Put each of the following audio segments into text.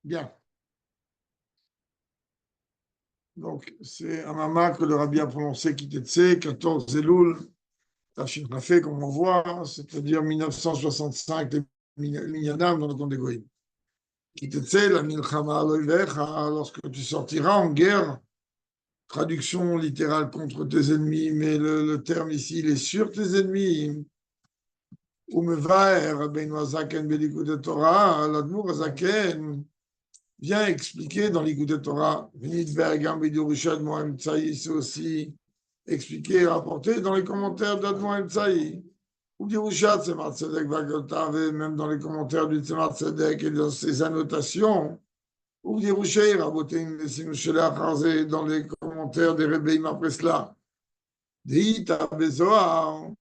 Bien. Donc, c'est un mama que le rabbi a prononcé Kitetse, 14 Elul, Tachin Rafé, comme on voit, c'est-à-dire 1965, les Minyanam dans le compte des Goïm. Kitetse, la Milchama Aloivecha, lorsque tu sortiras en guerre, traduction littérale contre tes ennemis, mais le terme ici, il est sur tes ennemis. Umevaer, Rabbeinu Azaken, Belikut de Torah, l'Admour Azaken, vient expliquer dans l'Écoute Torah, c'est aussi expliqué et rapporté dans les commentaires d'Admon Emtsaï. Ou Dirushat, Tzemar Tzedek Vagotav, même dans les commentaires du Tzemar Tzedek et dans ses annotations. Ou Dirushay, Rabotin, dans les commentaires des Rebbeim après cela. Deïta Bezohar,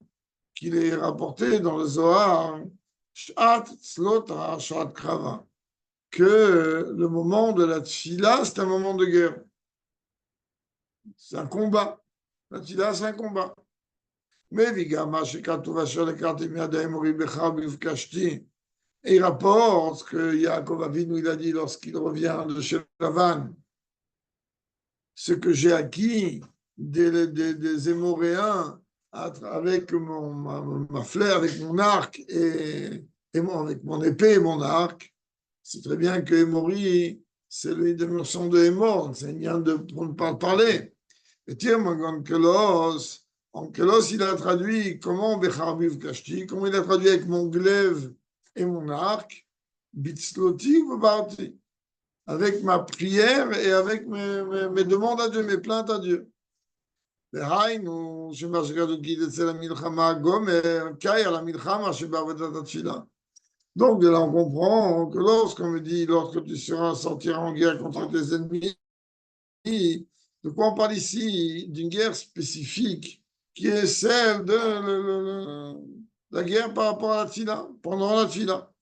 qu'il est rapporté dans le Zohar, Shat Tzlota, Shat Krava, que le moment de la tfila, c'est un moment de guerre. C'est un combat. La tfila, c'est un combat. Mais et il rapporte que Yaakov Avinu, il a dit lorsqu'il revient de chez Lavan, ce que j'ai acquis des Émoréens avec ma flèche, avec mon arc avec mon épée et mon arc. C'est très bien que Emory, c'est le dimension de Emor, c'est bien pour ne pas parler. Et tiens, Ankelos, il a traduit comment Becharbiv Kashti, comment il a traduit avec mon glaive et mon arc, Bitsloti ou Barti, avec ma prière et avec mes demandes à Dieu, mes plaintes à Dieu. Donc, de là, on comprend que lorsqu'on me dit, lorsque tu seras sortir en guerre contre tes ennemis, de quoi on parle ici? D'une guerre spécifique, qui est celle de la guerre par rapport à la tfila, pendant la tfila.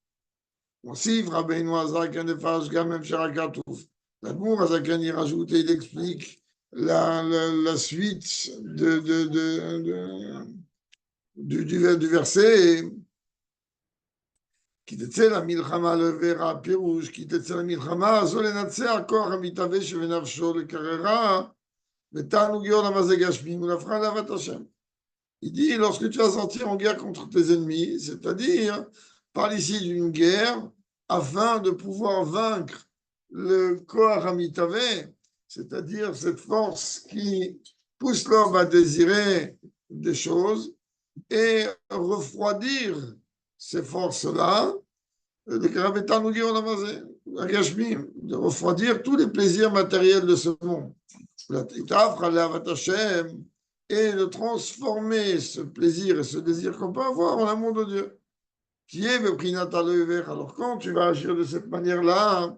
Aussi, Rabbeinu Azaken Nefash Gamem Sherakatouf. L'Admour Azaken, il rajoute et il explique la suite du verset. כי תצא למלחמה לברה פירוש, כי תצא למלחמה הזו לנצח כוח המתהווה שבנפשו לקררה, ותענוג יונה מה זה גשמים, ולהפכה לאהבת השם. Il dit, lorsque tu vas sortir en guerre contre tes ennemis, c'est-à-dire, parle ici d'une guerre afin de pouvoir vaincre le Koach Hamitaveh, c'est-à-dire cette force qui pousse l'homme à désirer des choses et refroidir ces forces-là, de refroidir tous les plaisirs matériels de ce monde. Et de transformer ce plaisir et ce désir qu'on peut avoir en amour de Dieu. Qui est le Prinata Lever. Alors quand tu vas agir de cette manière-là,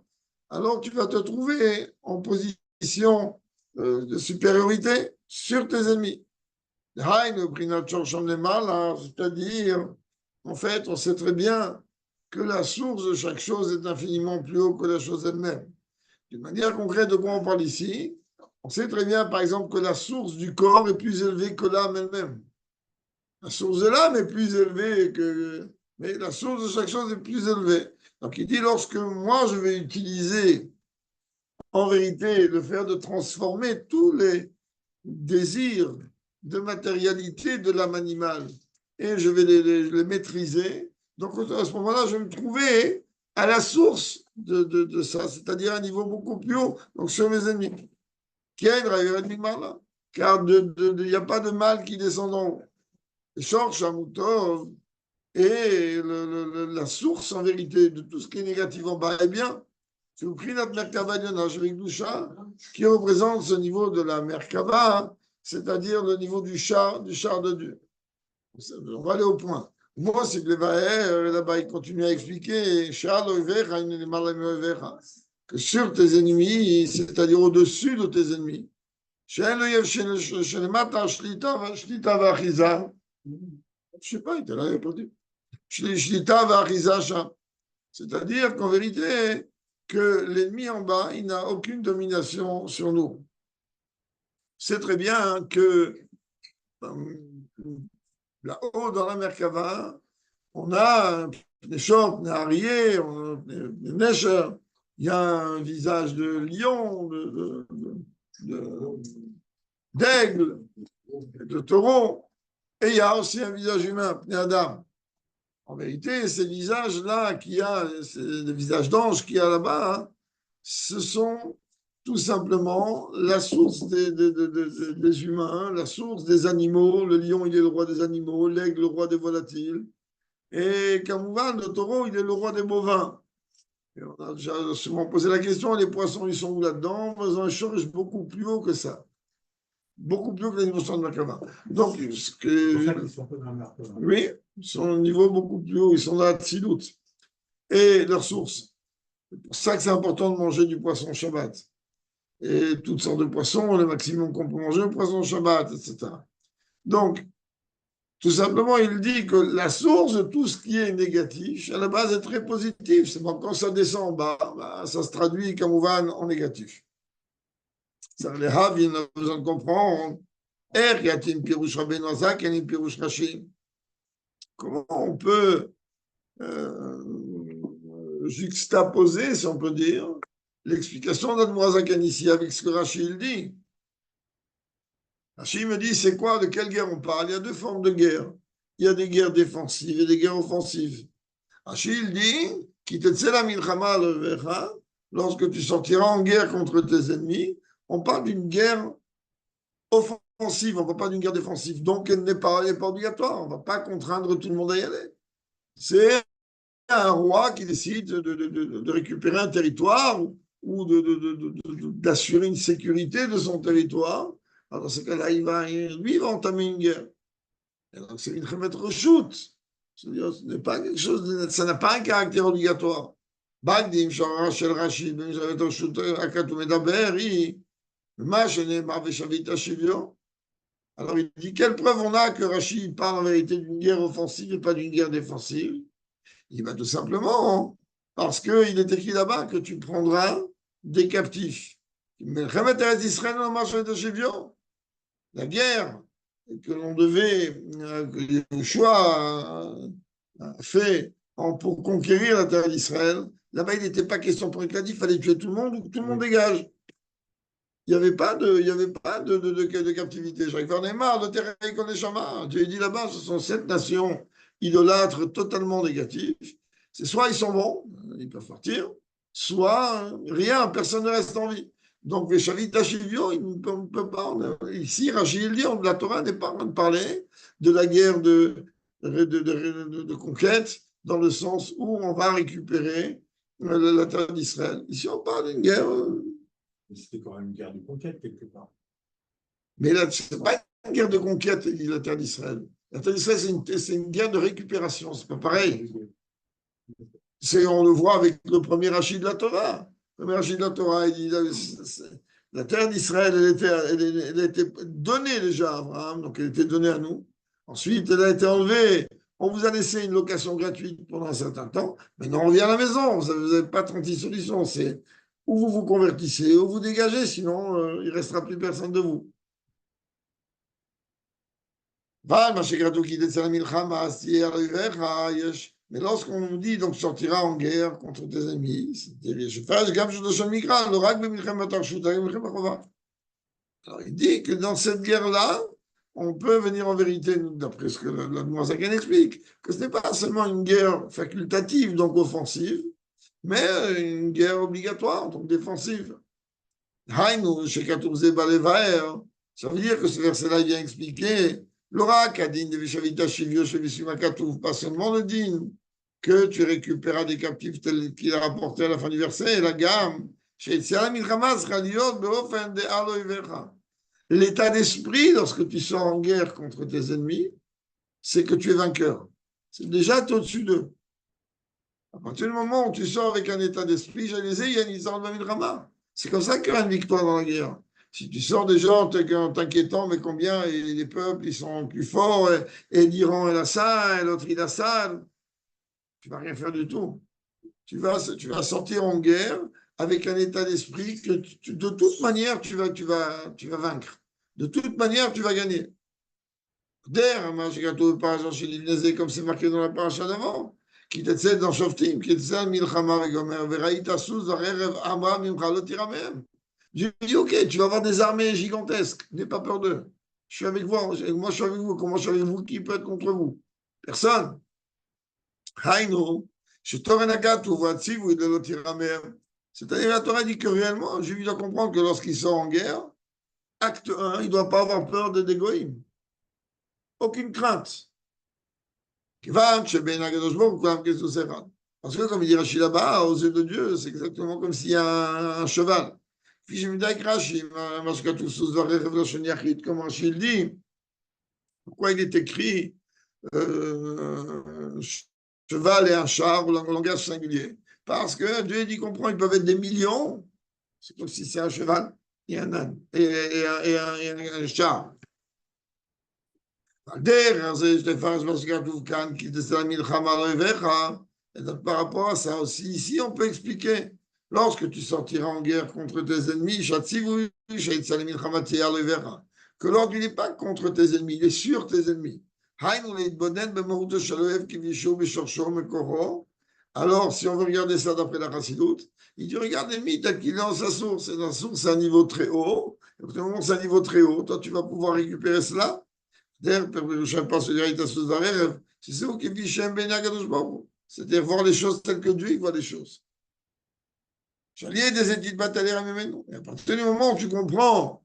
alors tu vas te trouver en position de supériorité sur tes ennemis. C'est-à-dire, en fait, on sait très bien que la source de chaque chose est infiniment plus haut que la chose elle-même. D'une manière concrète, de quoi on parle ici? On sait très bien, par exemple, que la source du corps est plus élevée que l'âme elle-même. La source de l'âme est plus élevée que... Mais la source de chaque chose est plus élevée. Donc il dit, lorsque moi je vais utiliser, en vérité, le faire de transformer tous les désirs de matérialité de l'âme animale, et je vais les maîtriser, donc à ce moment-là, je vais me trouver à la source de ça, c'est-à-dire à un niveau beaucoup plus haut, donc sur mes ennemis. Car il n'y a pas de mal qui descend d'en haut. Et la source en vérité de tout ce qui est négatif en bas est bien. C'est le prix notre Merkava avec Doucha, qui représente ce niveau de la Merkava, c'est-à-dire le niveau du char de Dieu. On va aller au point. Moi, c'est que là-bas, il continue à expliquer que sur tes ennemis, c'est-à-dire au-dessus de tes ennemis, je sais pas, il était là, il a répondu. C'est-à-dire qu'en vérité, que l'ennemi en bas, il n'a aucune domination sur nous. C'est très bien que là-haut, dans la Merkava, on a des shorts, des harriers, des neshers, il y a un visage de lion, d'aigle, de taureau, et il y a aussi un visage humain, Pnei Adam. En vérité, ces visages-là les visages d'ange qu'il y a là-bas, hein, ce sont tout simplement la source des humains, la source des animaux. Le lion, il est le roi des animaux, l'aigle, le roi des volatiles. Et Kamouvan, le taureau, il est le roi des bovins. Et on a déjà souvent posé la question, les poissons, ils sont où là-dedans? Ils ont un charge beaucoup plus haut que ça. Beaucoup plus haut que la dimension de Merkava. Donc, oui, ils sont au niveau beaucoup plus haut, ils sont là à Tsilout. Et leur source. C'est pour ça que c'est important de manger du poisson Shabbat. Et toutes sortes de poissons, le maximum qu'on peut manger, le poisson Shabbat, etc. Donc, tout simplement, il dit que la source de tout ce qui est négatif, à la base, est très positif. C'est bon, quand ça descend en bas, ça se traduit comme en négatif. Ça, les Hav, il a besoin de comprendre. Comment on peut juxtaposer, si on peut dire, l'explication d'Admorazakan ici avec ce que Rachid dit. Rachid me dit, c'est quoi, de quelle guerre on parle? Il y a deux formes de guerre. Il y a des guerres défensives et des guerres offensives. Rachid dit, lorsque tu sortiras en guerre contre tes ennemis, on parle d'une guerre offensive, on ne parle pas d'une guerre défensive. Donc, elle n'est pas obligatoire. On ne va pas contraindre tout le monde à y aller. C'est un roi qui décide de récupérer un territoire ou d'assurer une sécurité de son territoire. Alors, dans ce cas-là, lui, il va entamer une guerre. Et donc, c'est une remettre shoot. C'est-à-dire, ce n'est pas quelque chose, ça n'a pas un caractère obligatoire. Bagdim, Shara, Shel Rachid, Ben Javet, Shoot, Akatou Medaber, alors il dit, quelle preuve on a que Rachid parle en vérité d'une guerre offensive et pas d'une guerre défensive? Il va tout simplement, parce qu'il est écrit là-bas que tu prendras des captifs. Mais la guerre que l'on devait, que Yeshua a fait pour conquérir la terre d'Israël, là-bas il n'était pas question pour il fallait tuer tout le monde ou que tout le monde dégage. Il n'y avait pas de captivité. J'en ai marre de terre et Koneshama. Dieu dit là-bas, ce sont 7 nations idolâtres totalement négatives. C'est soit ils sont bons, ils peuvent partir, soit rien, personne ne reste en vie. Donc, Veshavit Hashivio, il ne peut pas. Ici, Rachid dit, la Torah n'est pas en train de parler de la guerre de conquête, dans le sens où on va récupérer la terre d'Israël. Ici, on parle d'une guerre. C'était quand même une guerre de conquête, quelque part. Mais là, ce n'est pas une guerre de conquête, la terre d'Israël. La terre d'Israël, c'est une guerre de récupération. Ce n'est pas pareil. On le voit avec le premier Rachid de la Torah. Le premier Rachid de la Torah, il dit la terre d'Israël, elle était donnée déjà à Abraham, donc elle était donnée à nous. Ensuite, elle a été enlevée. On vous a laissé une location gratuite pendant un certain temps. Maintenant, on revient à la maison. Vous n'avez pas 36 solutions. C'est ou vous vous convertissez, ou vous dégagez, sinon il ne restera plus personne de vous. Mais lorsqu'on nous dit donc sortira en guerre contre tes ennemis, alors il dit que dans cette guerre-là, on peut venir en vérité, d'après ce que l'Admorazaken explique, que ce n'est pas seulement une guerre facultative, donc offensive, mais une guerre obligatoire, donc défensive. Ça veut dire que ce verset-là vient expliquer l'ora kadin de Vishavita Shivyo Shevisima Katouf, pas seulement le din que tu récupéreras des captifs tels qu'il a rapporté à la fin du verset, et la gamme, l'état d'esprit lorsque tu sors en guerre contre tes ennemis, c'est que tu es vainqueur. C'est déjà au-dessus d'eux. À partir du moment où tu sors avec un état d'esprit, j'allais dire, il y a une histoire de Rama. C'est comme ça qu'il y a une victoire dans la guerre. Si tu sors des gens en t'inquiétant, mais combien les peuples ils sont plus forts, et l'Iran il a ça, et l'autre il a ça, tu ne vas rien faire du tout. Tu vas sortir en guerre avec un état d'esprit que de toute manière tu vas vaincre. De toute manière tu vas gagner. D'ailleurs, comme c'est marqué dans la paracha d'avant, qui t'essaie dans Shoftim, qui t'essaie Milchama Vegomer, Veraïta Souz, Arerev, Amra, Mimcha, Lotiramem. Je lui dis, ok, tu vas avoir des armées gigantesques, n'aie pas peur d'eux. Je suis avec vous, moi je suis avec vous, comment je suis avec vous, qui peut être contre vous? Personne. Haïno, je t'aurai ou Vatsiv, ou de Lotiramem. C'est-à-dire, la Torah dit que réellement, Jésus doit comprendre que lorsqu'il sort en guerre, acte 1, il ne doit pas avoir peur de d'égoïme. Aucune crainte. Parce que, comme il dit Rachid là-bas, aux yeux de Dieu, c'est exactement comme s'il y a un cheval. Puis je me dis avec Rachid, comme Rachid dit, pourquoi il est écrit cheval et un char ou langage singulier? Parce que Dieu dit comprend, ils peuvent être des millions, c'est comme si c'est un cheval et un âne et un char. Et donc, par rapport à ça aussi, ici, on peut expliquer. Lorsque tu sortiras en guerre contre tes ennemis, que l'ordre, il n'est pas contre tes ennemis, il est sur tes ennemis. Alors, si on veut regarder ça d'après la Chassidoute, il dit regarde l'ennemi tel qu'il est dans sa source. Et dans sa source, c'est un niveau très haut. Et au moment où c'est un niveau très haut, toi, tu vas pouvoir récupérer cela. C'est-à-dire voir les choses telles que Dieu voit les choses. J'allais des études bataillères à mes à partir du moment où tu comprends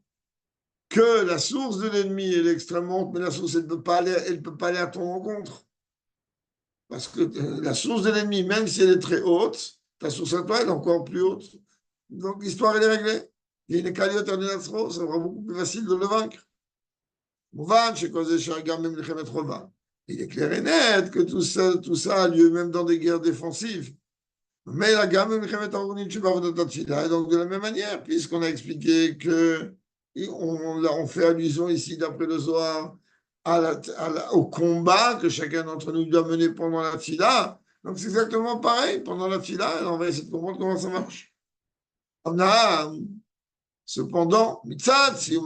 que la source de l'ennemi est extrêmement haute, mais la source, elle ne peut pas aller à ton rencontre. Parce que la source de l'ennemi, même si elle est très haute, ta source à toi, elle est encore plus haute. Donc l'histoire, elle est réglée. Il y a une cagnotte à Nenasro, ça sera beaucoup plus facile de le vaincre. Il est clair et net que tout ça a lieu même dans des guerres défensives. Mais la gamme, et donc de la même manière, puisqu'on a expliqué que on fait allusion ici, d'après le Zohar, au combat que chacun d'entre nous doit mener pendant la tfila. Donc c'est exactement pareil. Pendant la tfila, on va essayer de comprendre comment ça marche. On a, cependant, mitzad, si on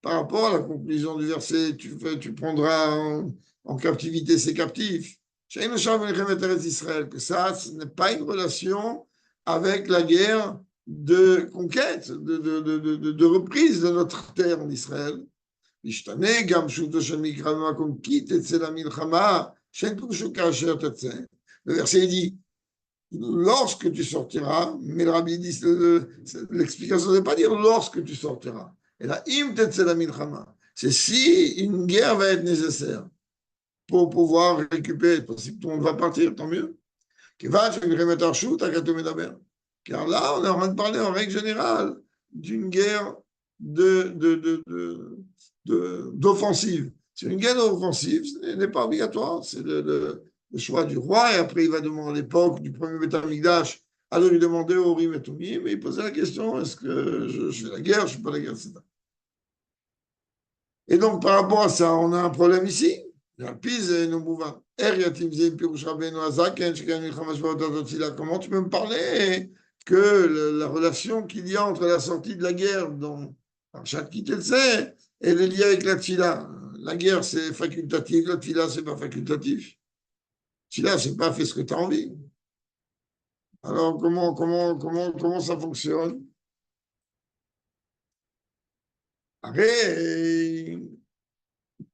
par rapport à la conclusion du verset, tu prendras en captivité ces captifs. Israël, que ça, ce n'est pas une relation avec la guerre de conquête, de reprise de notre terre en Israël. Le verset dit, lorsque tu sortiras, mais le rabbi dit, l'explication ne veut pas dire lorsque tu sortiras. Et là, c'est si une guerre va être nécessaire pour pouvoir récupérer. Si tout le monde va partir, tant mieux. Car là, on est en train de parler en règle générale d'une guerre d'offensive. C'est une guerre offensive, ce n'est pas obligatoire, c'est le choix du roi, et après il va demander à l'époque du premier Beth Amikdash, alors il demandait au Urim et Tumim, mais il posait la question, est-ce que je fais la guerre, je ne fais pas la guerre, etc. Et donc, par rapport à ça, on a un problème ici. Comment tu peux me parler que la relation qu'il y a entre la sortie de la guerre dans Parashat Ki Tetzei elle est liée avec la tfila. La guerre, c'est facultatif, la tfila, c'est pas facultatif. Tfila, c'est pas fais ce que tu as envie. Alors, comment ça fonctionne? Après,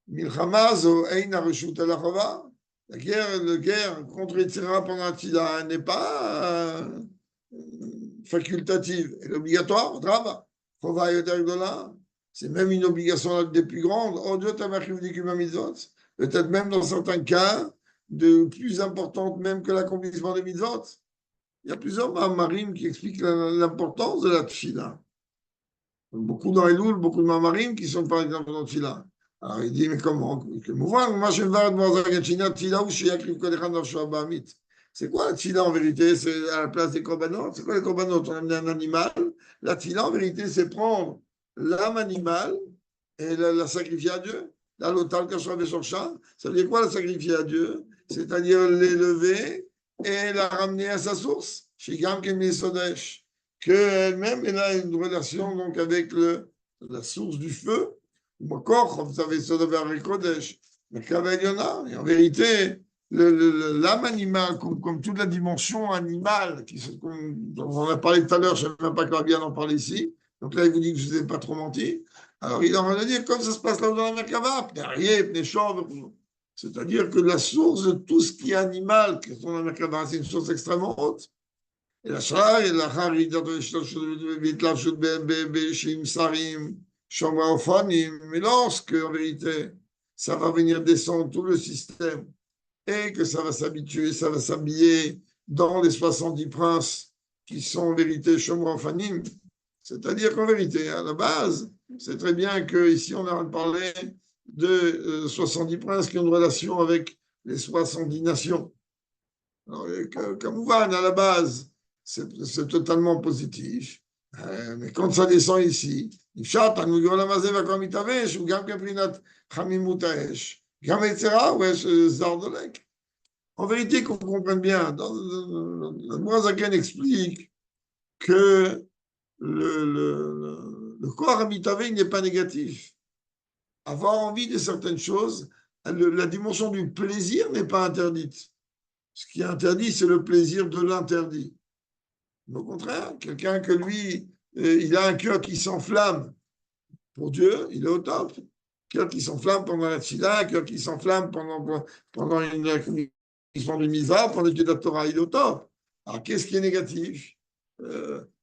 Milchama zo ein areshut ala chava. La guerre contre Yitzhak pendant la tfila n'est pas facultative, elle est obligatoire, drama. Chova yoter gdola. C'est même une obligation des plus grandes. Peut-être même dans certains cas, de plus importante même que l'accomplissement des mitzvot. Il y a plusieurs marines qui expliquent l'importance de la tfila. Beaucoup dans les louls, beaucoup de marines qui sont par exemple dans la tfila. Alors il dit, mais comment? C'est quoi la tfila en vérité? C'est à la place des korbanot? C'est quoi les korbanot? On a amené un animal. La tfila en vérité, c'est prendre l'âme animale et la sacrifier à Dieu. Là, l'otal kashra veshorcha, ça veut dire quoi la sacrifier à Dieu? C'est-à-dire l'élever et la ramener à sa source. Shigam kem sodesh. Qu'elle-même, elle a une relation donc avec la source du feu. Makor, vous savez, ça devait avec Kodesh. Mais Kaveliona, et en vérité, l'âme animale, comme toute la dimension animale, dont on a parlé tout à l'heure, je ne sais même pas qu'il va bien en parler ici. Donc là, il vous dit que je ne vous ai pas trop menti. Alors, il est en train de dire, comme ça se passe là dans la Merkava, c'est-à-dire que la source de tout ce qui est animal, qui sont dans la Merkava, c'est une source extrêmement haute. Et la Shara, et la Harida, Sarim, mais lorsque, en vérité, ça va venir descendre tout le système et que ça va s'habituer, ça va s'habiller dans les 70 princes qui sont en vérité Shomra Fanim. C'est-à-dire qu'en vérité, à la base, c'est très bien qu'ici on a parlé de 70 princes qui ont une relation avec les 70 nations. Alors, comme on voit, à la base, c'est totalement positif. Mais quand ça descend ici, en vérité, qu'on comprenne bien, le Mourazaken explique que le corps habitavé n'est pas négatif. Avoir envie de certaines choses, la dimension du plaisir n'est pas interdite. Ce qui est interdit, c'est le plaisir de l'interdit. Au contraire, quelqu'un que lui, il a un cœur qui s'enflamme pour Dieu, il est au top. Un cœur qui s'enflamme pendant la tchila, un cœur qui s'enflamme pendant une misra, pendant l'étude de la Torah, il est au top. Alors, qu'est-ce qui est négatif?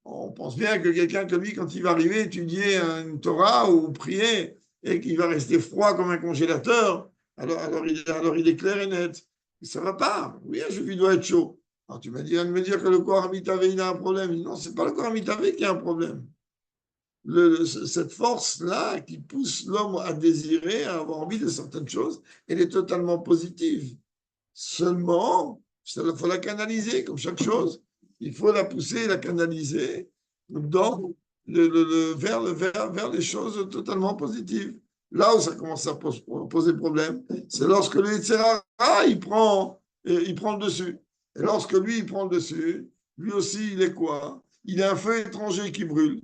On pense bien que quelqu'un que lui, quand il va arriver, étudier une Torah ou prier, et qu'il va rester froid comme un congélateur, alors il est clair et net. Ça ne va pas. Oui, un juif, il doit être chaud. Alors tu m'as dit, de me dire que le corps amitavé, il a un problème. Non, ce n'est pas le corps amitavé qui a un problème. Cette force-là qui pousse l'homme à désirer, à avoir envie de certaines choses, elle est totalement positive. Seulement, il faut la canaliser, comme chaque chose. Il faut la pousser, la canaliser vers les choses totalement positives. Là où ça commence à poser problème, c'est lorsque le Yitzhara, il prend le dessus. Et lorsque lui, il prend le dessus, lui aussi, il est quoi? Il est un feu étranger qui brûle.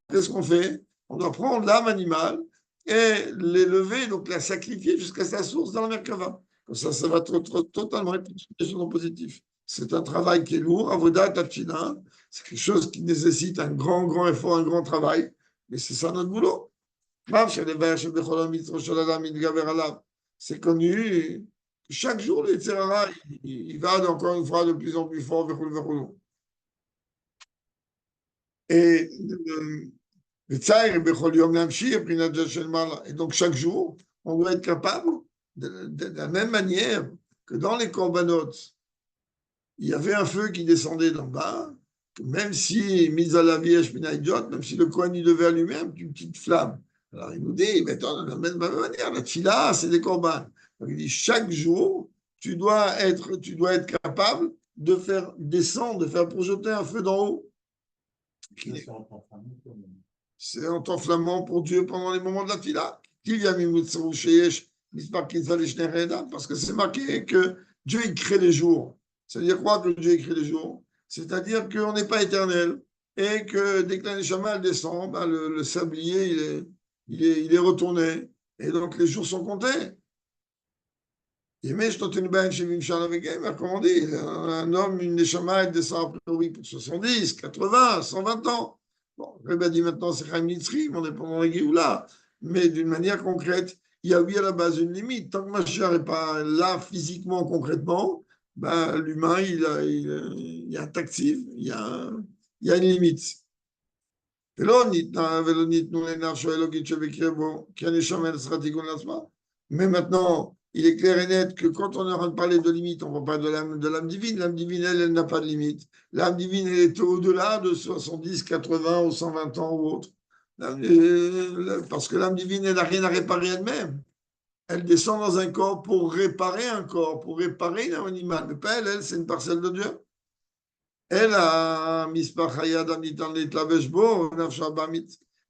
Qu'est-ce qu'on fait? On doit prendre l'âme animale et l'élever, donc la sacrifier jusqu'à sa source dans la Merkava. Comme ça va totalement être une chose positive. C'est un travail qui est lourd, Avodat Tachina. C'est quelque chose qui nécessite un grand effort, un grand travail. Mais c'est ça notre boulot. C'est connu. Chaque jour, le Yitzhara, il va encore une fois de plus en plus fort. Et donc, chaque jour, on doit être capable, de la même manière que dans les corbanotes, il y avait un feu qui descendait d'en bas, même si, mis à la vieille même si le Kohen il devait allumer une petite flamme. Alors, il nous dit, mais attends, de la même manière, la tfila, c'est des corbanes. Donc, il dit, chaque jour, tu dois être capable de faire descendre, de faire projeter un feu d'en haut. C'est en t'enflammant pour Dieu pendant les moments de la fila. Parce que c'est marqué que Dieu il crée les jours. C'est-à-dire quoi que Dieu crée les jours? C'est-à-dire qu'on n'est pas éternel et que dès que la Neshama descend, ben le sablier il est retourné et donc les jours sont comptés. Comment on dit, un homme, une Neshama, elle descend après oui, pour 70, 80, 120 ans. Bon, le Rebbe dit maintenant c'est Chaim Nitzri, on est pendant la Géoula, mais d'une manière concrète, il y a oui à la base une limite. Tant que Mashiach n'est pas là physiquement, concrètement, ben, l'humain, il y a un tactif, il y a une limite. Mais maintenant, il est clair et net que quand on est en train de parler de limite, on ne parle pas de l'âme divine. L'âme divine, elle n'a pas de limite. L'âme divine, elle est au-delà de 70, 80 ou 120 ans ou autre. Parce que l'âme divine, elle n'a rien à réparer elle-même. Elle descend dans un corps pour réparer un corps, pour réparer un animal. Mais pas elle, c'est une parcelle de Dieu. Elle a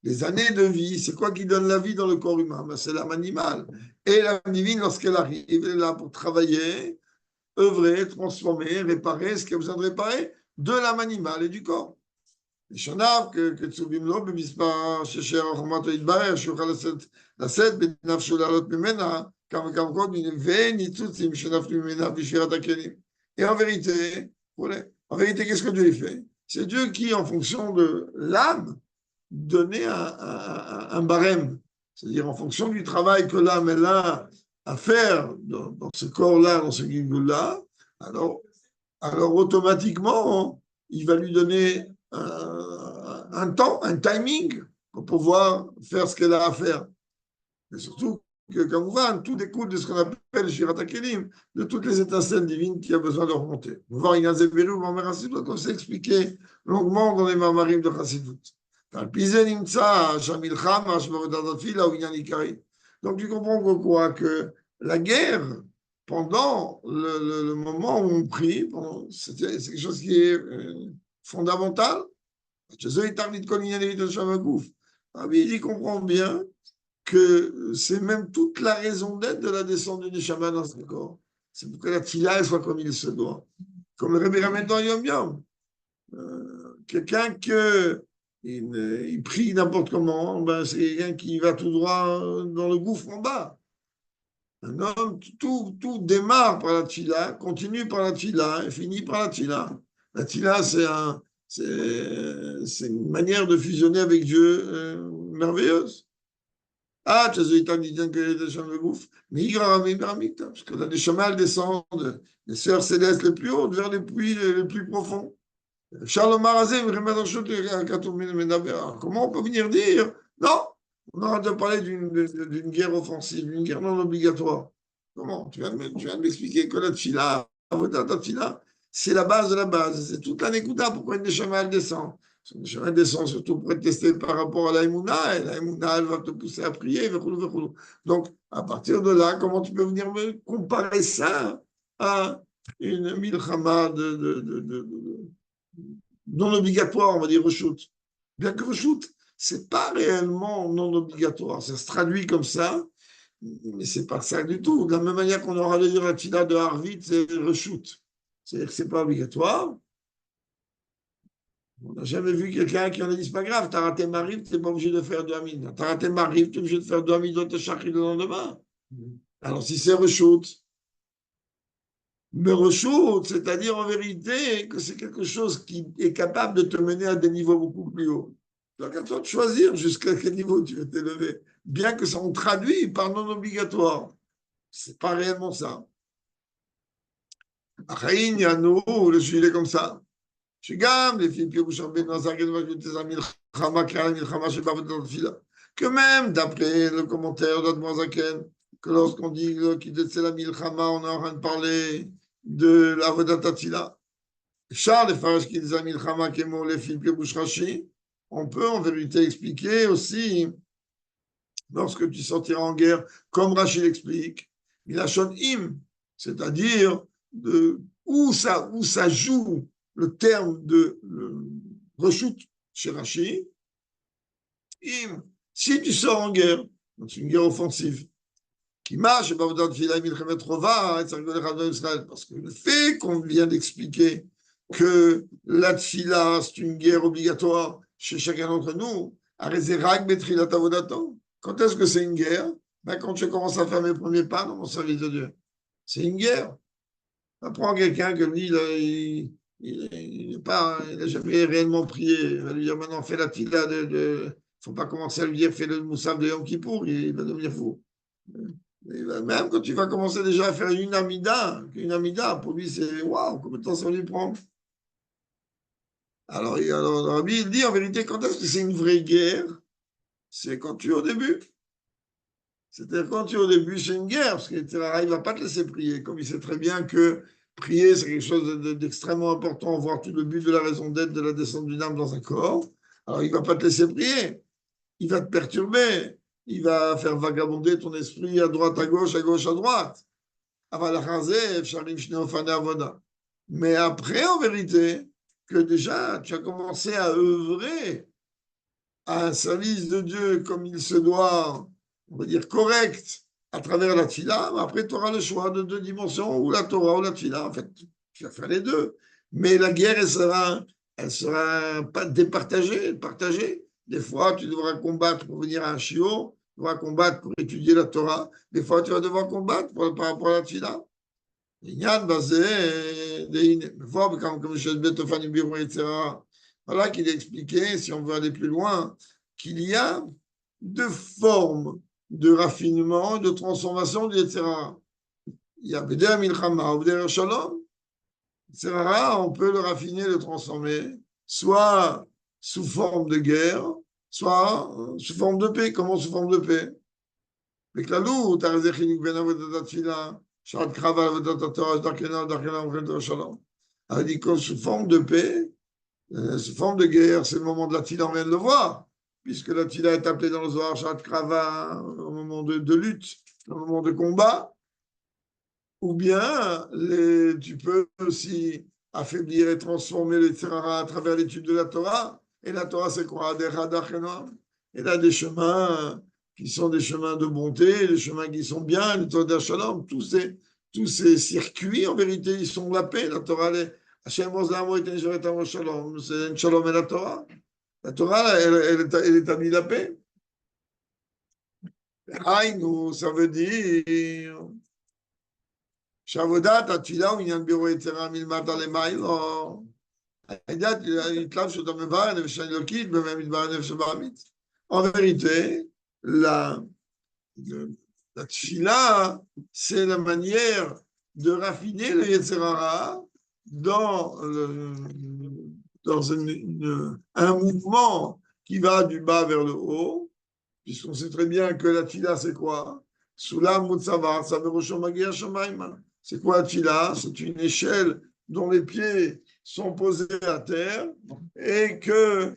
les années de vie, c'est quoi qui donne la vie dans le corps humain? Ben, c'est l'âme animale. Et l'âme divine, lorsqu'elle arrive, elle est là pour travailler, œuvrer, transformer, réparer ce qu'elle a besoin de réparer de l'âme animale et du corps. Shonav, que Tsubim lo, Bimispa, Shesher, Chomato Idbarer, Shuchal Laset, Benav Shulalot Mimena, Kam Kod, Ve, Nitzutzim, Shenaf Mimena, Bishirat Akelim. Et en vérité, qu'est-ce que Dieu lui fait? C'est Dieu qui, en fonction de l'âme, donnait un barème. C'est-à-dire en fonction du travail que l'âme est là à faire dans ce corps-là, dans ce guigou-là, alors automatiquement, il va lui donner un temps, un timing pour pouvoir faire ce qu'elle a à faire. Et surtout que, comme on voit, tout découle de ce qu'on appelle Shirat HaKelim, de toutes les étincelles divines qui a besoin de remonter. On va voir Inazéberu ou Mamer Hassidut, comme c'est expliqué longuement dans les Mamarim de Hassidut. Donc tu comprends quoi? Que la guerre, pendant le moment où on prie, c'est quelque chose qui est fondamental. Il comprend bien que c'est même toute la raison d'être de la descente du Neshama dans son corps. C'est pour que la Tila soit comme il se doit. Comme le Rebbe ramène dans Yom Yom. Quelqu'un il prie n'importe comment, ben c'est quelqu'un qui va tout droit dans le gouffre en bas. Un homme, tout démarre par la Tila, continue par la Tila et finit par la Tila. La Tila, c'est une manière de fusionner avec Dieu merveilleuse. Ah, tu as dit que les Neshama le gouffre, mais parce que la Neshama, elle descend des sphères célestes les plus hautes vers les plus profonds. Comment on peut venir dire non, on a déjà parlé d'une guerre offensive, d'une guerre non obligatoire. Comment? Tu viens de m'expliquer que la tfila, c'est la base de la base. C'est toute la Nekuda. Pourquoi une Neshama elle descend? Une Neshama elle descend surtout pour être testée par rapport à la Emouna, et la Emouna elle va te pousser à prier. Donc, à partir de là, comment tu peux venir me comparer ça à une milchama non obligatoire, on va dire reshoot. Bien que reshoot, c'est pas réellement non obligatoire. Ça se traduit comme ça, mais c'est pas ça du tout. De la même manière qu'on aura dit la tila de Harvit, c'est reshoot. C'est-à-dire que c'est pas obligatoire. On n'a jamais vu quelqu'un qui en a dit c'est pas grave, t'as raté Mariv, t'es pas obligé de faire de Hamid. T'as raté Mariv, t'es obligé de faire de Hamid dans ta chakri le lendemain. Alors si c'est reshoot, me reshoot, c'est-à-dire en vérité que c'est quelque chose qui est capable de te mener à des niveaux beaucoup plus hauts. Donc à toi de choisir jusqu'à quel niveau tu veux t'élever, bien que ça on traduit par non obligatoire. C'est pas réellement ça. Achaïn, Yanou, le sujet est comme ça. שגם לפי פירוש רבי נזקין ושמואל המלחמה כעל מלחמה שבאה בדרך תפילה. Que même d'après le commentaire d'Admoazaken, que lorsqu'on dit que c'est la milchama, on est en train de parler de la Avodat Tfila. Charles et Farash qui disent la milchama qui est mot les films Pirouche Rashi, on peut en vérité expliquer aussi, lorsque tu sortiras en guerre, comme Rashi l'explique, Milachon im, c'est-à-dire où ça joue le terme de reshoot chez Rashi, si tu sors en guerre, c'est une guerre offensive, qui marche, parce que le fait qu'on vient d'expliquer que la tfila, c'est une guerre obligatoire chez chacun d'entre nous, quand est-ce que c'est une guerre? Ben, quand je commence à faire mes premiers pas dans mon service de Dieu. C'est une guerre. Apprends quelqu'un que lui, il n'a jamais réellement prié. Il va lui dire maintenant, fais la tfila il ne faut pas commencer à lui dire, fais le moussaf de Yom Kippour, il va devenir fou. Même quand tu vas commencer déjà à faire une amida, pour lui, c'est waouh, combien de temps ça va lui prendre? Alors Rabbi, il dit en vérité, quand est-ce que c'est une vraie guerre? C'est quand tu es au début. C'est-à-dire quand tu es au début, c'est une guerre, parce qu'il ne va pas te laisser prier, comme il sait très bien que prier, c'est quelque chose d'extrêmement important, voir tout le but de la raison d'être de la descente d'une âme dans un corps. Alors il ne va pas te laisser prier, il va te perturber, il va faire vagabonder ton esprit à droite, à gauche, à droite. Mais après, en vérité, que déjà, tu as commencé à œuvrer à un service de Dieu comme il se doit, on va dire correct, à travers la tfila, après tu auras le choix de deux dimensions, ou la Torah ou la tfila. En fait, tu vas faire les deux. Mais la guerre, elle sera pas départagée, partagée. Des fois, tu devras combattre pour venir à un chiot, tu devras combattre pour étudier la Torah. Des fois, tu vas devoir combattre par rapport à la Tfila. Voilà qu'il a expliqué, si on veut aller plus loin, qu'il y a deux formes de raffinement, de transformation du Yetzirah. Il y a Beder Milchama ou Beder Shalom. Yetzirah, on peut le raffiner, le transformer, soit sous forme de guerre, soit sous forme de paix. Comment sous forme de paix? Mais que la loup, tu as raison, ben avodat tefila, shat krava avodat Torah, darkena, avodat shalom. Elle dit que sous forme de paix, sous forme de guerre, c'est le moment de la tfila, on vient de le voir, puisque la tfila est appelée dans le Zohar shat krava, au moment de lutte, au moment de combat, ou bien tu peux aussi affaiblir et transformer le tzerara à travers l'étude de la Torah. Et la Torah, c'est quoi? Et là, des chemins qui sont des chemins de bonté, des chemins qui sont bien, le Torah d'Ashalom, tous ces circuits, en vérité, ils sont la paix. La Torah, Hashem Shalom, c'est un Shalom et la Torah. La Torah, elle établit la paix. Aïe, ça veut dire. שעבודת התפילה הוא עניין בירור יתרה מלמטה למעלה. הידעת, יתלב שאתה מבאר נפש אלוקית, במה מתבאר נפש הבאמית. En vérité, la tfila, c'est la manière de raffiner le Yetzirara dans un mouvement qui va du bas vers le haut, puisqu'on sait très bien que la tfila, c'est quoi? Sulam mutsavar, saveroshom magia shamaima. C'est quoi la tfila? C'est une échelle dont les pieds sont posés à terre et que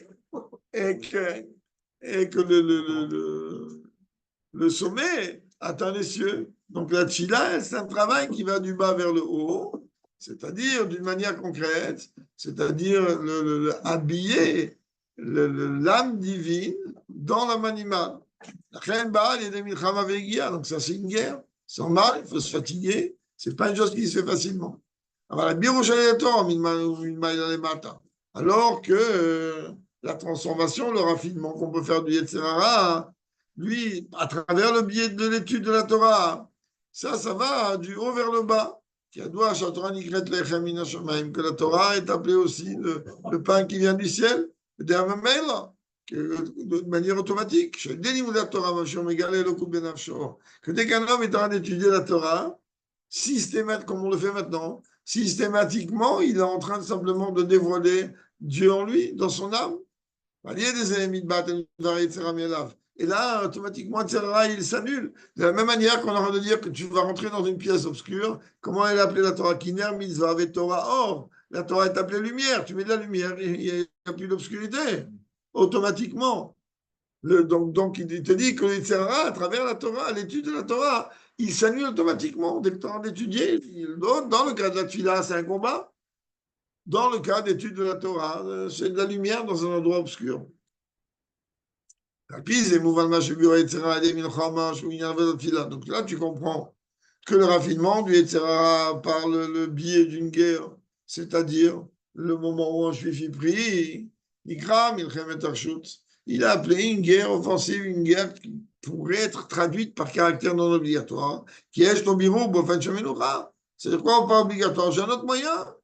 le sommet atteint les cieux. Donc la tfila, c'est un travail qui va du bas vers le haut, c'est-à-dire d'une manière concrète, c'est-à-dire habiller l'âme divine dans l'âme animale. Donc ça, c'est une guerre. Sans mal, il faut se fatiguer. C'est pas une chose qui se fait facilement. Alors que la transformation, le raffinement qu'on peut faire du Yetzirara, lui, à travers le biais de l'étude de la Torah, ça va du haut vers le bas. Que la Torah est appelée aussi le pain qui vient du ciel, de manière automatique. Que dès qu'un homme est en train d'étudier la Torah, systématiquement, comme on le fait maintenant, systématiquement, il est en train simplement de dévoiler Dieu en lui, dans son âme. Et là, automatiquement, il s'annule. De la même manière qu'on a envie de dire que tu vas rentrer dans une pièce obscure, comment elle est appelée la Torah? Kiner mitzvah avec Torah. Or, la Torah est appelée lumière. Tu mets de la lumière, il n'y a plus d'obscurité. Automatiquement. Donc, il te dit que l'Yetzirara, à travers la Torah, l'étude de la Torah, il s'annule automatiquement. Dès que tu es en train d'étudier, dans le cas de la Tfila, c'est un combat. Dans le cas d'étude de la Torah, c'est de la lumière dans un endroit obscur. Donc là, tu comprends que le raffinement du Yetzirara par le biais d'une guerre, c'est-à-dire le moment où un juif y prie, il a appelé une guerre offensive, une guerre qui pourrait être traduite par caractère non obligatoire, qui est c'est quoi pas obligatoire? J'ai un autre moyen,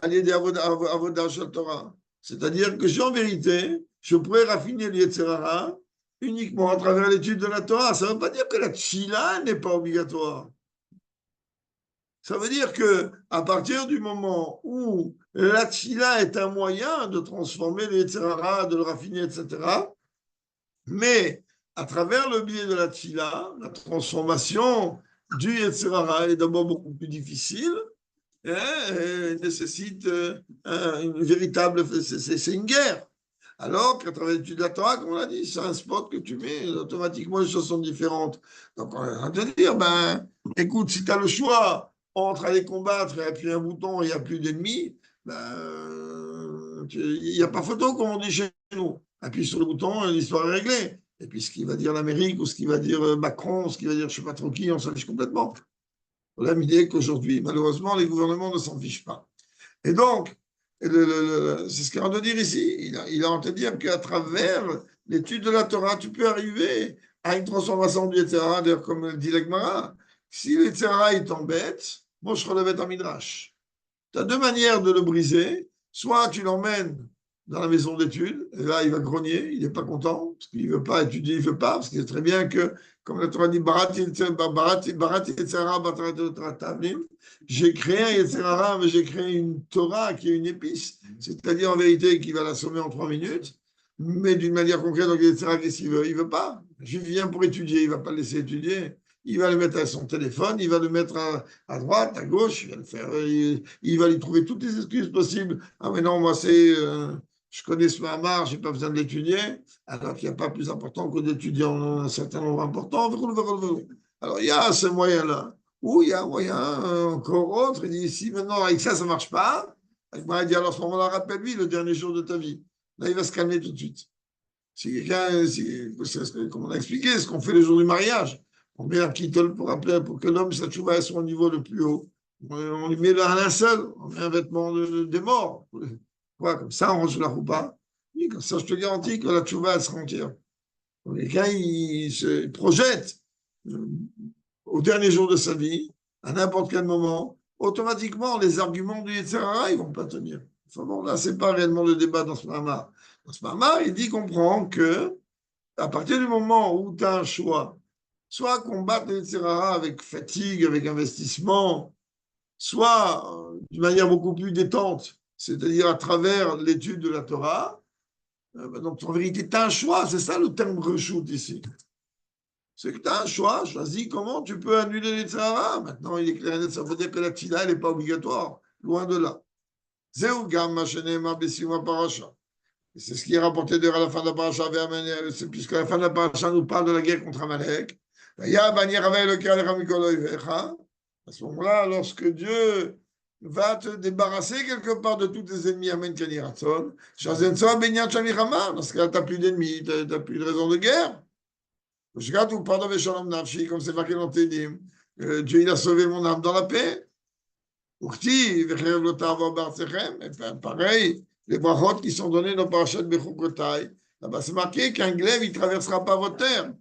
aller dire Avodah Shel Torah. C'est-à-dire que en vérité, je pourrais raffiner le Yetzirara uniquement à travers l'étude de la Torah. Ça ne veut pas dire que la tfila n'est pas obligatoire. Ça veut dire que à partir du moment où la tfila est un moyen de transformer le Yetzirara, de le raffiner, etc., mais à travers le biais de la tfila, la transformation du Yetzirara est d'abord beaucoup plus difficile, nécessite une véritable... C'est une guerre. Alors qu'à travers l'étude de la Torah, comme on l'a dit, c'est un spot que tu mets, automatiquement les choses sont différentes. Donc on va te dire, écoute, si tu as le choix entre aller combattre et appuyer un bouton et il n'y a plus d'ennemis, il n'y a pas photo, comme on dit chez nous. Appuie sur le bouton, l'histoire est réglée. Et puis ce qu'il va dire l'Amérique, ou ce qu'il va dire Macron, ce qu'il va dire je ne sais pas trop qui, on s'en fiche complètement. La idée qu'aujourd'hui, malheureusement, les gouvernements ne s'en fichent pas. Et donc, Et c'est ce qu'il a de dire ici. Il a en train de dire qu'à travers l'étude de la Torah, tu peux arriver à une transformation du Yetzirah, d'ailleurs, comme dit l'Agmara. Si le Yetzirah, il t'embête, moi, je relève un midrash. Tu as deux manières de le briser. Soit tu l'emmènes dans la maison d'études, et là, il va grogner, il n'est pas content, parce qu'il ne veut pas étudier, il ne veut pas, parce qu'il sait très bien que, comme la Torah dit, j'ai créé un Yetzirah, mais j'ai créé une Torah qui est une épice, c'est-à-dire en vérité qu'il va l'assommer en 3 minutes, mais d'une manière concrète, donc Yetzirah, qu'est-ce qu'il veut? Il ne veut pas. Je viens pour étudier, il ne va pas le laisser étudier. Il va le mettre à son téléphone, il va le mettre à droite, à gauche, il va le faire, il va lui trouver toutes les excuses possibles. Ah mais non, moi je connais ce Mahamar, j'ai pas besoin de l'étudier, alors qu'il n'y a pas plus important que d'étudier en un certain nombre important. Alors il y a ce moyen-là, ou il y a un moyen encore autre, il dit, si maintenant avec ça, ça ne marche pas, il dit, alors à ce moment-là, rappelle-lui le dernier jour de ta vie. Là, il va se calmer tout de suite. Si quelqu'un, comme on a expliqué, ce qu'on fait le jour du mariage, on met un petit tol pour rappeler, pour que l'homme, sa tchouva, soit au niveau le plus haut. On lui met un linceul, on met un vêtement des morts. Quoi, comme ça, on range la roupa. Oui, comme ça, je te garantis que la tchouva, elle sera entière. Quelqu'un, il se projette au dernier jour de sa vie, à n'importe quel moment, automatiquement, les arguments du Yetzirah, ils ne vont pas tenir. Enfin bon, là, ce n'est pas réellement le débat dans ce Mahama. Dans ce Mahama, il dit comprend que à partir du moment où tu as un choix, soit combattre le Yetzirah avec fatigue, avec investissement, soit d'une manière beaucoup plus détente, c'est-à-dire à travers l'étude de la Torah, donc en vérité, tu as un choix, c'est ça le terme reshoot ici. C'est que tu as un choix, choisis comment tu peux annuler les tzara. Maintenant, il est clair et net, ça veut dire que la tfila, elle n'est pas obligatoire. Loin de là. Zéou gam machenema bessima paracha. Et c'est ce qui est rapporté d'ailleurs à la fin de la paracha, puisque la fin de la paracha nous parle de la guerre contre Amalek. À ce moment-là, lorsque Dieu va te débarrasser quelque part de tous tes ennemis, Amen Kaniratson, dans ce cas, tu n'as plus d'ennemis, tu n'as plus de raison de guerre. Comme c'est marqué dans Tédim, Dieu il a sauvé mon âme dans la paix. Pareil, les brachot qui sont donnés dans Parashat Bechukotai, là-bas c'est marqué qu'un glaive il ne traversera pas votre terre.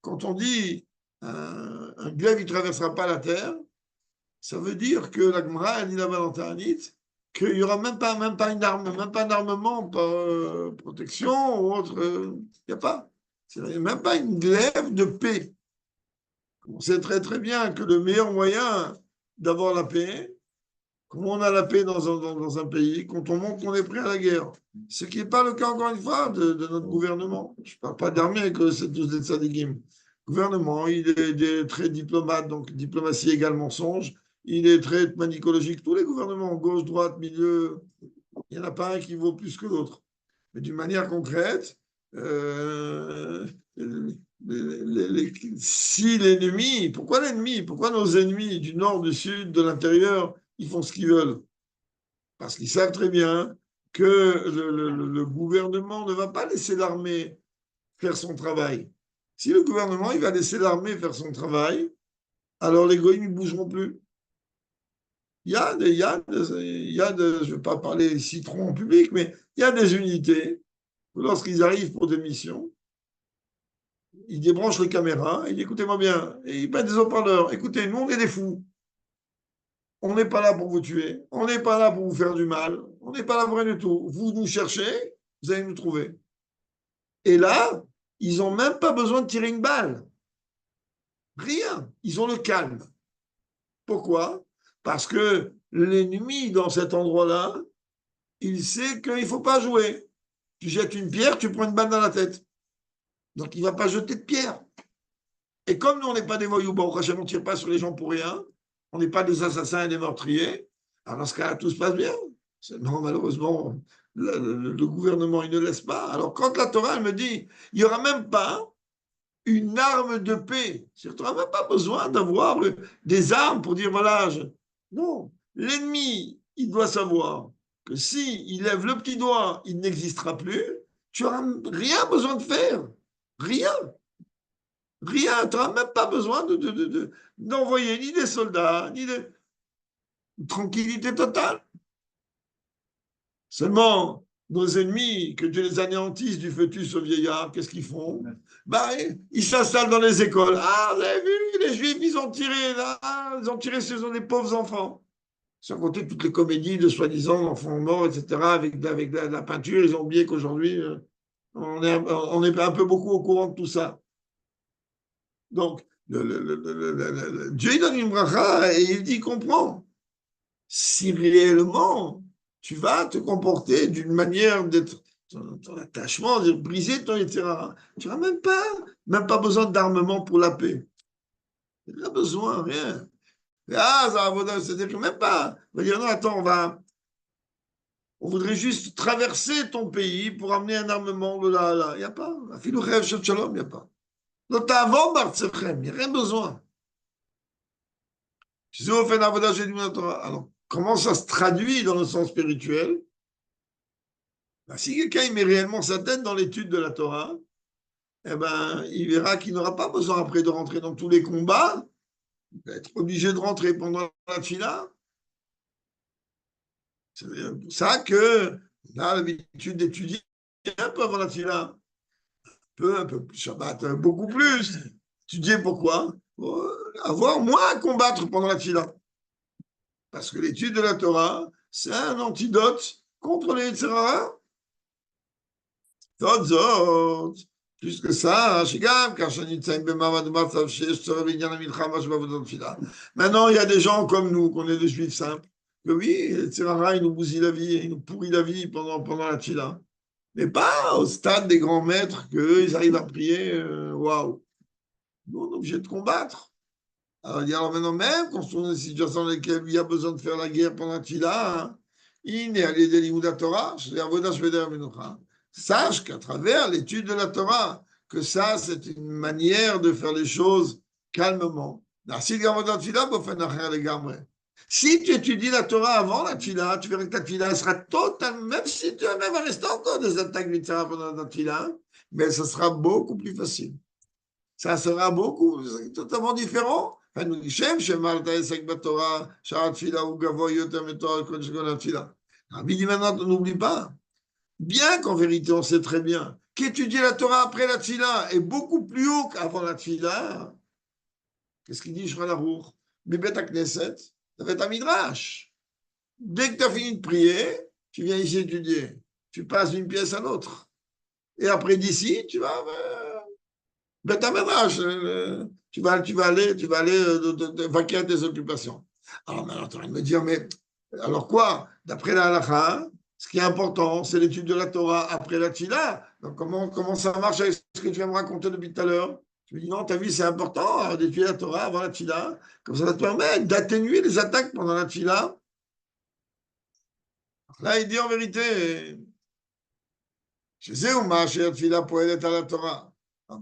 Quand on dit un glaive il ne traversera pas la terre, ça veut dire que la Gemara a dit la Valentinite qu'il n'y aura même pas une arme, même pas un armement, pas protection ou autre. Il n'y a pas. Il n'y a même pas une glaive de paix. On sait très très bien que le meilleur moyen d'avoir la paix, comme on a la paix dans un pays, quand on montre qu'on est prêt à la guerre. Ce qui n'est pas le cas, encore une fois, de notre gouvernement. Je ne parle pas d'armée, que c'est tous des tzadikim. Le gouvernement, il est très diplomate, donc diplomatie égale mensonge. Il est très manicologique. Tous les gouvernements, gauche, droite, milieu, il n'y en a pas un qui vaut plus que l'autre. Mais d'une manière concrète, si l'ennemi, pourquoi l'ennemi, pourquoi nos ennemis du nord, du sud, de l'intérieur, ils font ce qu'ils veulent? Parce qu'ils savent très bien que le gouvernement ne va pas laisser l'armée faire son travail. Si le gouvernement il va laisser l'armée faire son travail, alors les goïms ne bougeront plus. Je ne vais pas parler ici trop en public, mais il y a des unités, lorsqu'ils arrivent pour des missions, ils débranchent les caméras, ils disent écoutez-moi bien, et ils mettent des haut-parleurs. Écoutez, nous on est des fous. On n'est pas là pour vous tuer, on n'est pas là pour vous faire du mal, on n'est pas là pour rien du tout. Vous nous cherchez, vous allez nous trouver. Et là, ils n'ont même pas besoin de tirer une balle. Rien. Ils ont le calme. Pourquoi? Parce que l'ennemi dans cet endroit-là, il sait qu'il ne faut pas jouer. Tu jettes une pierre, tu prends une balle dans la tête. Donc il ne va pas jeter de pierre. Et comme nous, on n'est pas des voyous, bon, on ne tire pas sur les gens pour rien, on n'est pas des assassins et des meurtriers, alors dans ce cas-là, tout se passe bien. Non, malheureusement, le gouvernement, il ne laisse pas. Alors quand la Torah, elle me dit, il n'y aura même pas une arme de paix. Tu n'auras même pas besoin d'avoir des armes pour dire, voilà, non. L'ennemi, il doit savoir que si il lève le petit doigt, il n'existera plus. Tu n'auras rien besoin de faire. Rien. Rien. Tu n'auras même pas besoin d'envoyer ni des soldats, ni de tranquillité totale. Seulement, nos ennemis, que Dieu les anéantisse du fœtus au vieillard, qu'est-ce qu'ils font? Bah, ils s'installent dans les écoles. Ah, vous avez vu, les Juifs, ils ont tiré, là, ils ont tiré sur des pauvres enfants. Sans compter toutes les comédies de soi-disant enfants morts, etc., avec la peinture, ils ont oublié qu'aujourd'hui, on est un peu beaucoup au courant de tout ça. Donc, Dieu il donne une bracha et il dit, comprends, si réellement tu vas te comporter d'une manière d'être, ton attachement, de briser ton etc. Tu n'as même pas besoin d'armement pour la paix. Tu n'as pas rien. Ah, ça va, c'est-à-dire même pas. On va dire, non, attends, on voudrait juste traverser ton pays pour amener un armement de là à là. Il n'y a pas. Afilou Chev Shel Shalom, il n'y a pas. Donc, avant Bartzachem, il n'y a rien besoin. Alors, comment ça se traduit dans le sens spirituel? Ben, si quelqu'un met réellement sa tête dans l'étude de la Torah, eh ben, il verra qu'il n'aura pas besoin après de rentrer dans tous les combats, d'être obligé de rentrer pendant la tfila. C'est pour ça que on a l'habitude d'étudier un peu avant la tfila. Un peu plus Shabbat, beaucoup plus. Étudier pourquoi? Pour avoir moins à combattre pendant la tfila. Parce que l'étude de la Torah, c'est un antidote contre les Yitzhara. Plus que ça, maintenant, il y a des gens comme nous, qu'on est des juifs simples, que oui, les Yitzhara, ils nous bousillent la vie, ils nous pourrissent la vie pendant la tfila. Mais pas au stade des grands maîtres, qu'ils arrivent à prier, waouh. Nous, on est obligé de combattre. Alors maintenant, même quand on est dans une situation dans laquelle il y a besoin de faire la guerre pendant la tfila, il est allé des Limouda Torah, sache qu'à travers l'étude de la Torah, que ça, c'est une manière de faire les choses calmement. Si tu étudies la Torah avant la tfila, tu verras que ta tfila sera totalement, même si tu vas même rester encore des attaques militaires pendant la tfila, mais ça sera beaucoup plus facile. Ça sera totalement différent. Nous disons, Rabbi dit maintenant, n'oublie pas, bien qu'en vérité, on sait très bien qu'étudier la Torah après la tfila est beaucoup plus haut qu'avant la tfila. Qu'est-ce qu'il dit, Shulchan Aruch? Bibet HaKnesset, ça fait un midrash. Dès que tu as fini de prier, tu viens ici étudier. Tu passes d'une pièce à l'autre. Et après d'ici, tu vas Bet HaMidrash. Tu vas aller vaquer à tes occupations. Alors maintenant, tu vas me dire, mais alors quoi? D'après la halakha, ce qui est important, c'est l'étude de la Torah après la tfila. Donc comment ça marche avec ce que tu viens me raconter depuis tout à l'heure? Tu me dis, non, ta vie, c'est important d'étudier la Torah avant la tfila. Comme ça te permet d'atténuer les attaques pendant la tfila. Là, il dit en vérité, je sais où ma chère tfila pour être à la Torah.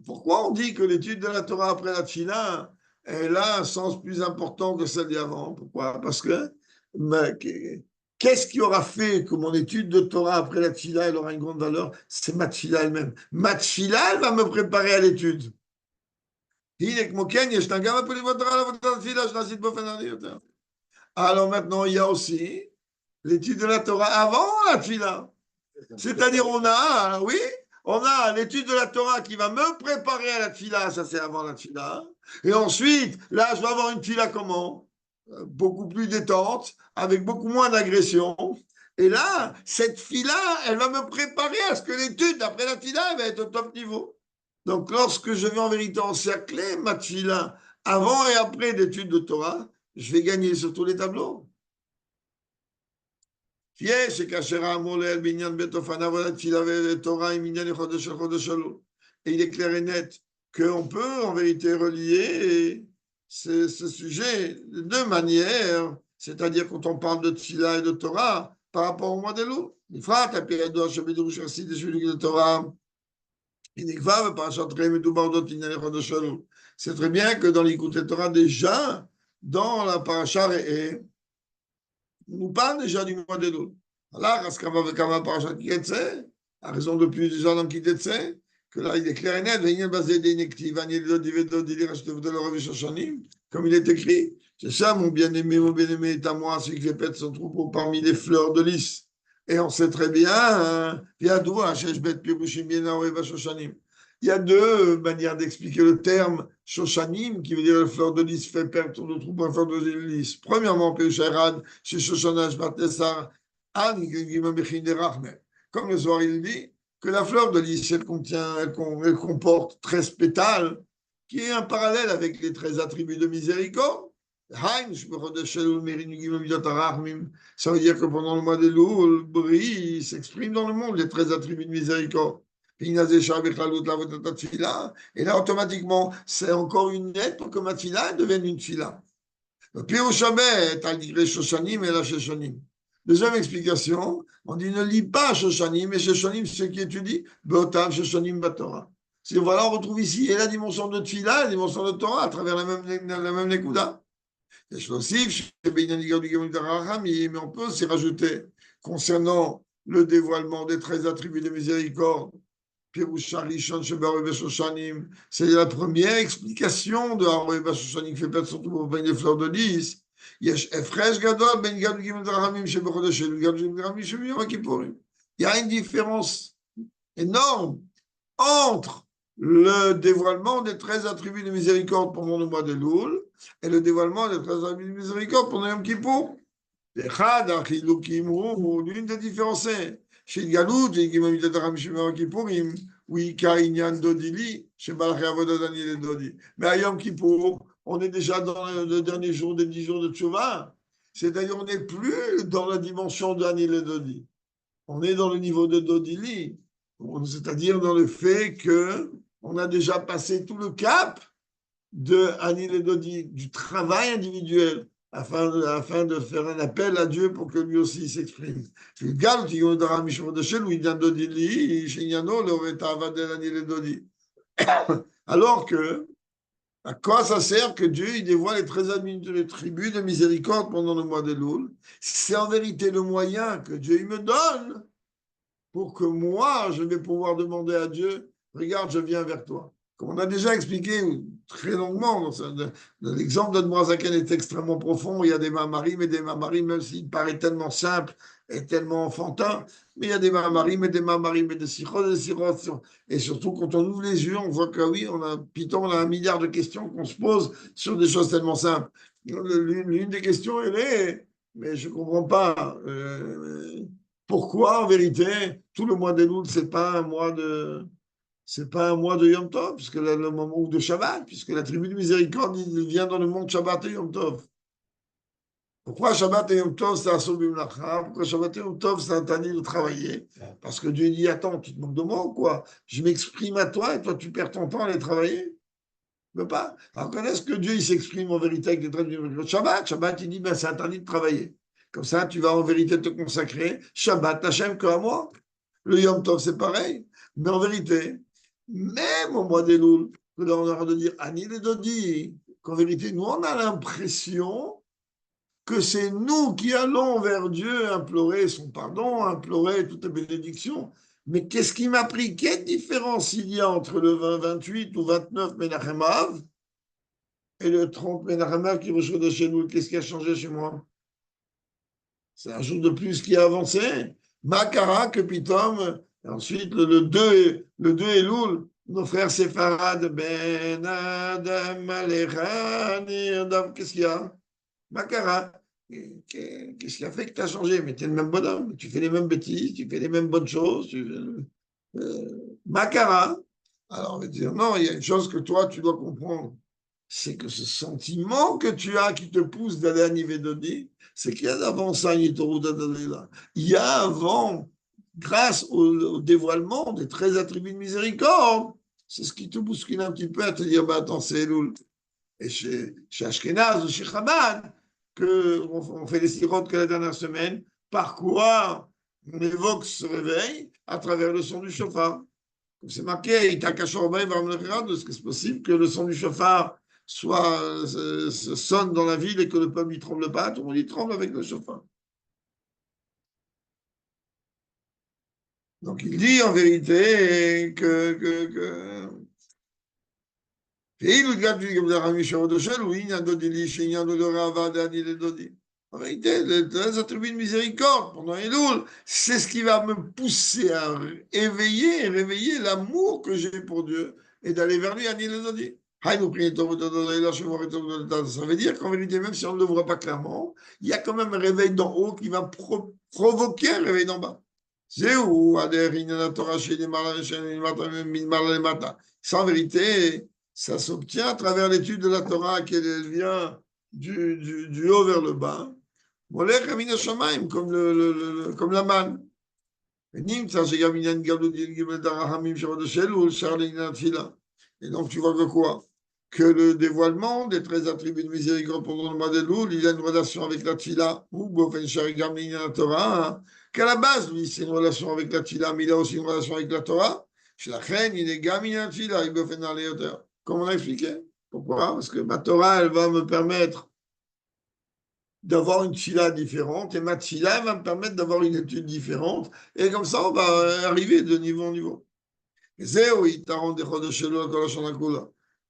Pourquoi on dit que l'étude de la Torah après la tfila, elle a un sens plus important que celle d'avant? Pourquoi? Parce que qu'est-ce qui aura fait que mon étude de Torah après la tfila, elle aura une grande valeur? C'est ma tfila elle-même. Ma tfila, elle va me préparer à l'étude. Alors maintenant, il y a aussi l'étude de la Torah avant la tfila. C'est-à-dire, oui, on a l'étude de la Torah qui va me préparer à la tfila, ça c'est avant la tfila. Et ensuite, là, je vais avoir une tfila comment? Beaucoup plus détente, avec beaucoup moins d'agression. Et là, cette tfila, elle va me préparer à ce que l'étude après la tfila, elle va être au top niveau. Donc, lorsque je vais en vérité encercler ma tfila avant et après l'étude de Torah, je vais gagner sur tous les tableaux. Et il est clair et net qu'on peut en vérité relier ce sujet de deux manières, c'est-à-dire quand on parle de Tfila et de Torah par rapport au mois de Elul. C'est très bien que dans l'écoute Torah, déjà, dans la paracha Re'eh, on nous parle déjà du mois d'Elul. Alors, à raison de plusieurs dans qui que là, il est clair et net, comme il est écrit, c'est ça, mon bien-aimé est à moi, celui qui fait perdre son troupeau parmi les fleurs de lys. Et on sait très bien, il y a deux manières d'expliquer le terme Shoshanim, qui veut dire le fleur de lys fait perdre le troupeau, un fleur de lys. Premièrement, Pesharad, chez Shoshana, Shbatessar, comme le soir il dit, que la fleur de lys, elle comporte 13 pétales, qui est un parallèle avec les 13 attributs de miséricorde. Ça veut dire que pendant le mois de Elul, le bris s'exprime dans le monde, les 13 attributs de miséricorde. Et là, automatiquement, c'est encore une lettre pour que ma tfila devienne une tfila. Deuxième explication, on dit ne lis pas Shoshanim, mais Shoshanim, c'est ce qui étudie, Beotav Shoshanim Batora. C'est voilà, on retrouve ici et la dimension de tfila, la dimension de Torah à travers la même Nekuda. Mais on peut aussi rajouter concernant le dévoilement des 13 attributs de miséricorde. C'est la première explication de Haroé Bashoshanim qui fait perdre surtout pour les fleurs de lys. Il y a une différence énorme entre le dévoilement des 13 attributs de miséricorde pendant le mois de Loul et le dévoilement des 13 attributs de miséricorde pendant Yom Kippour. L'une des différences est chez le Galout, et oui, Kainyan Dodili, chez Malachia Avodah Daniel et Dodi. Mais à Yom Kippour, on est déjà dans le dernier jour des 10 jours de Tchouva. C'est-à-dire, on n'est plus dans la dimension de Daniel et Dodi. On est dans le niveau de Dodili. C'est-à-dire dans le fait que on a déjà passé tout le cap de Anil et Dodi, du travail individuel, afin de faire un appel à Dieu pour que lui aussi s'exprime. Alors que, à quoi ça sert que Dieu il dévoile les 13 tribus de miséricorde pendant le mois de Loul? C'est en vérité le moyen que Dieu il me donne pour que moi, je vais pouvoir demander à Dieu, regarde, je viens vers toi. Comme on a déjà expliqué très longuement, l'exemple d'Admorazaken est extrêmement profond. Il y a des mamarim et des mamarim, même s'il paraît tellement simple et tellement enfantin, mais il y a des mamarim et des mamarim et des sirotes et des sirotes. Et surtout, quand on ouvre les yeux, on voit que oui, on a 1 milliard de questions qu'on se pose sur des choses tellement simples. L'une des questions, elle est, mais je ne comprends pas. Pourquoi, en vérité, tout le mois d'Elul, c'est pas un mois de Yom Tov, puisque le moment ou de Shabbat, puisque la tribu de miséricorde, il vient dans le monde Shabbat et Yom Tov. Pourquoi Shabbat et Yom Tov, c'est un Sobim Lacha? Pourquoi Shabbat et Yom Tov, c'est un tani de travailler? Parce que Dieu dit, attends, tu te moques de moi ou quoi? Je m'exprime à toi et toi, tu perds ton temps à aller travailler? Ne pas. Alors, est-ce que Dieu, il s'exprime en vérité avec des traits de Shabbat? Shabbat, il dit, ben, c'est interdit de travailler. Comme ça, tu vas en vérité te consacrer. Shabbat, Hachem, que à moi. Le Yom Tov, c'est pareil. Mais en vérité, même au mois d'Elul, que là, on a de dire Anil et Dodi, qu'en vérité, nous, on a l'impression que c'est nous qui allons vers Dieu implorer son pardon, implorer toutes les bénédictions. Mais qu'est-ce qui m'a pris? Quelle différence il y a entre le 28 ou 29 Menachem Av et le 30 Menachem Av qui reçoit de chez nous? Qu'est-ce qui a changé chez moi? C'est un jour de plus qui a avancé. Makara, que Pitom, ensuite le 2 Elul, nos frères séfarades, Ben Adam Alechani Adam, qu'est-ce qu'il y a? Makara, qu'est-ce qui a fait que tu as changé? Mais tu es le même bonhomme, tu fais les mêmes bêtises, tu fais les mêmes bonnes choses. Makara. Alors on va dire, non, il y a une chose que toi, tu dois comprendre. C'est que ce sentiment que tu as qui te pousse d'aller à Nivedodi, c'est qu'il y a d'avant ça, il y a avant, grâce au dévoilement des 13 attributs de miséricorde, c'est ce qui te bouscule un petit peu à te dire, bah attends, c'est Elul. Et chez Ashkenaz ou chez Chabad, on fait les sirotes que la dernière semaine, par quoi on évoque ce réveil à travers le son du chauffard. C'est marqué, est-ce que c'est possible que le son du chauffard sonne dans la ville et que le peuple n'y tremble pas? Tout le monde y tremble avec le chauffard. Donc il dit en vérité que En réalité, les attributs de miséricorde pendant Elul, c'est ce qui va me pousser à réveiller l'amour que j'ai pour Dieu et d'aller vers lui à Nilododi. Ça veut dire qu'en vérité, même si on ne le voit pas clairement, il y a quand même un réveil d'en haut qui va provoquer un réveil d'en bas. C'est où ça, en vérité, ça s'obtient à travers l'étude de la Torah qui vient du haut vers le bas. Comme la manne. Et donc, tu vois que quoi? Que le dévoilement des 13 attributs de miséricorde pendant le mois de Loul, il a une relation avec la Tfila, ou la Torah, qu'à la base, lui, c'est une relation avec la Tfila, mais il a aussi une relation avec la Torah. Chez la reine, il est Gamina Tfila, il peut faire dans les hauteurs. Comme on a expliqué. Pourquoi? Parce que ma Torah, elle va me permettre d'avoir une tfila différente, et ma tfila va me permettre d'avoir une étude différente, et comme ça, on va arriver de niveau en niveau.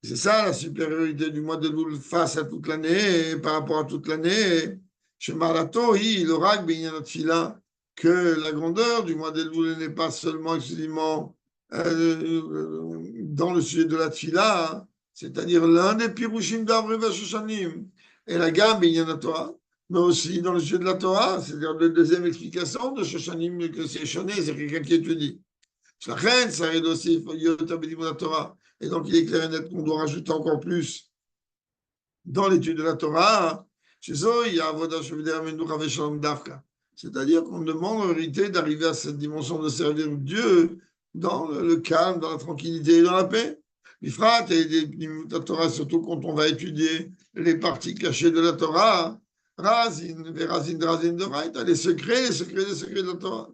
C'est ça la supériorité du mois de Loul face à toute l'année, et par rapport à toute l'année. Chez Marato, le rag, que la grandeur du mois de Loul n'est pas seulement exclusivement dans le sujet de la tfila, hein, c'est-à-dire l'un des pirouchim d'Avre Shoshanim, et la gamme Torah, mais aussi dans le sujet de la Torah, c'est-à-dire la deuxième explication de Shoshanim, que c'est Shoné, c'est quelqu'un qui étudie. La reine, ça aide aussi, la Torah. Et donc, il est clair et net qu'on doit rajouter encore plus dans l'étude de la Torah. C'est-à-dire qu'on demande en vérité d'arriver à cette dimension de servir Dieu dans le calme, dans la tranquillité et dans la paix. L'Ifrat et la Torah, surtout quand on va étudier les parties cachées de la Torah, Razin, Verazin, Razin de Raïta, les secrets de la Torah.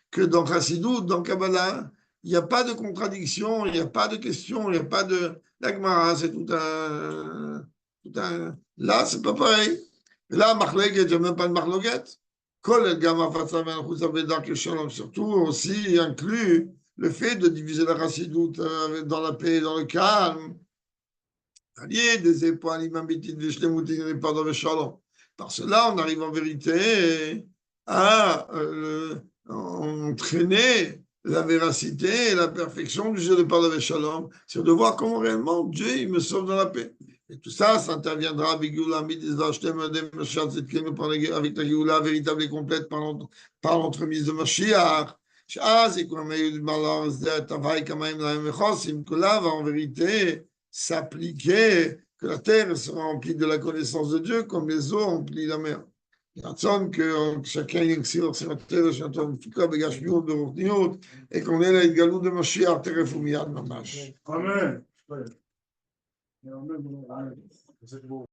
Que dans Chassidut, dans Kabbalah, il n'y a pas de contradiction, il n'y a pas de question, il n'y a pas de. L'Agmara, c'est tout un. Là, c'est pas pareil. Là, Marloguet, il n'y a même pas de Marloguet. Surtout aussi inclut le fait de diviser la Chassidut dans la paix et dans le calme. Par cela, on arrive en vérité à entraîner la véracité et la perfection du jeu de Parle avec Shalom, c'est de voir comment réellement Dieu il me sauve dans la paix. Et tout ça, ça interviendra avec la Géoula véritable et complète par l'entremise de Mashiach. Que là va en vérité s'appliquer, que la terre sera remplie de la connaissance de Dieu comme les eaux remplissent la mer. Que chacun יקסיר לחסירתנו, שנתון מפיקה בגשמיות ברוחניות, עקרוני להתגלות במשיח תכף ומיד ממש. Amen.